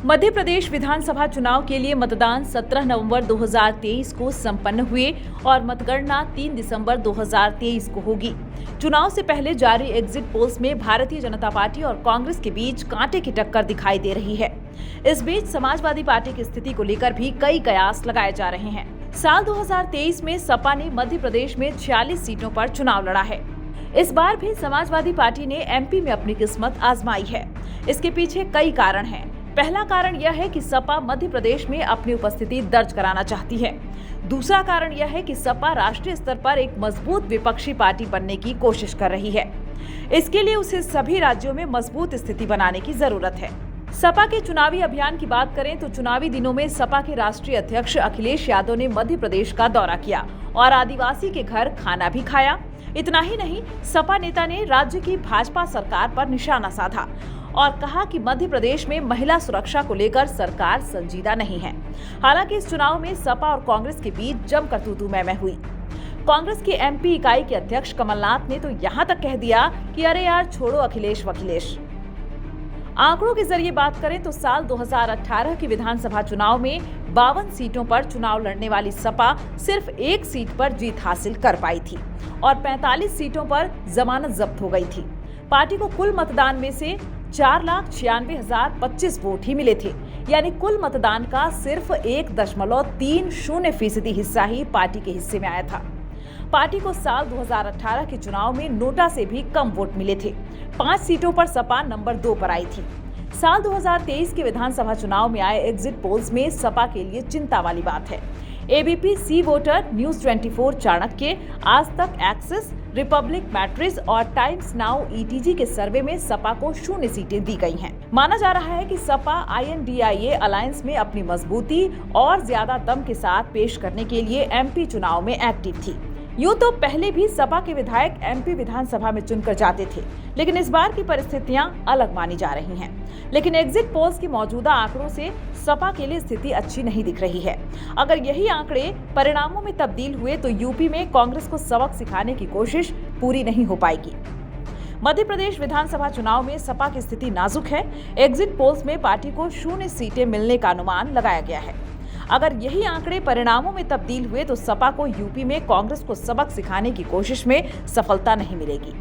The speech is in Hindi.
मध्य प्रदेश विधानसभा चुनाव के लिए मतदान 17 नवंबर 2023 को संपन्न हुए और मतगणना 3 दिसंबर 2023 को होगी। चुनाव से पहले जारी एग्जिट पोल्स में भारतीय जनता पार्टी और कांग्रेस के बीच कांटे की टक्कर दिखाई दे रही है। इस बीच समाजवादी पार्टी की स्थिति को लेकर भी कई कयास लगाए जा रहे हैं। साल 2023 में सपा ने मध्य प्रदेश में 46 सीटों पर चुनाव लड़ा है। इस बार भी समाजवादी पार्टी ने एमपी में अपनी किस्मत आजमाई है। इसके पीछे कई कारण हैं। पहला कारण यह है कि सपा मध्य प्रदेश में अपनी उपस्थिति दर्ज कराना चाहती है। दूसरा कारण यह है कि सपा राष्ट्रीय स्तर पर एक मजबूत विपक्षी पार्टी बनने की कोशिश कर रही है। इसके लिए उसे सभी राज्यों में मजबूत स्थिति बनाने की जरूरत है। सपा के चुनावी अभियान की बात करें तो चुनावी दिनों में सपा के राष्ट्रीय अध्यक्ष अखिलेश यादव ने मध्य प्रदेश का दौरा किया और आदिवासी के घर खाना भी खाया। इतना ही नहीं, सपा नेता ने राज्य की भाजपा सरकार पर निशाना साधा और कहा कि मध्य प्रदेश में महिला सुरक्षा को लेकर सरकार संजीदा नहीं है। हालांकि इस चुनाव में सपा और कांग्रेस के बीच जमकर तू-तू-मैं-मैं हुई। कांग्रेस की एमपी इकाई के अध्यक्ष कमलनाथ ने तो यहां तक कह दिया कि अरे यार छोड़ो अखिलेश वखिलेश। आंकड़ों के जरिए बात करें तो साल 2018 के विधानसभा चुनाव में 52 सीटों पर चुनाव लड़ने वाली सपा सिर्फ एक सीट पर जीत हासिल कर पाई थी और 45 सीटों पर जमानत जब्त हो गई थी। पार्टी को कुल मतदान में से 4,96,025 वोट ही मिले थे, यानी कुल मतदान का सिर्फ 1.30% हिस्सा ही पार्टी के हिस्से में आया था। पार्टी को साल 2018 के चुनाव में नोटा से भी कम वोट मिले थे। 5 सीटों पर सपा नंबर 2 पर आई थी। साल 2023 के विधानसभा चुनाव में आए एग्जिट पोल्स में सपा के लिए चिंता वाली बात है। एबीपी सी वोटर, न्यूज 24 चाणक्य, आज तक एक्सिस, रिपब्लिक मैट्रिक्स और टाइम्स नाउ ईटीजी के सर्वे में सपा को 0 सीटें दी गई हैं। माना जा रहा है कि सपा INDIA अलायंस में अपनी मजबूती और ज्यादा दम के साथ पेश करने के लिए एमपी चुनाव में एक्टिव थी। यूं तो पहले भी सपा के विधायक एमपी विधानसभा में चुनकर जाते थे, लेकिन इस बार की परिस्थितियां अलग मानी जा रही हैं। लेकिन एग्जिट पोल्स के मौजूदा आंकड़ों से सपा के लिए स्थिति अच्छी नहीं दिख रही है। अगर यही आंकड़े परिणामों में तब्दील हुए तो यूपी में कांग्रेस को सबक सिखाने की कोशिश पूरी नहीं हो पाएगी। मध्य प्रदेश विधानसभा चुनाव में सपा की स्थिति नाजुक है। एग्जिट पोल्स में पार्टी को 0 सीटें मिलने का अनुमान लगाया गया है। अगर यही आंकड़े परिणामों में तब्दील हुए तो सपा को यूपी में कांग्रेस को सबक सिखाने की कोशिश में सफलता नहीं मिलेगी।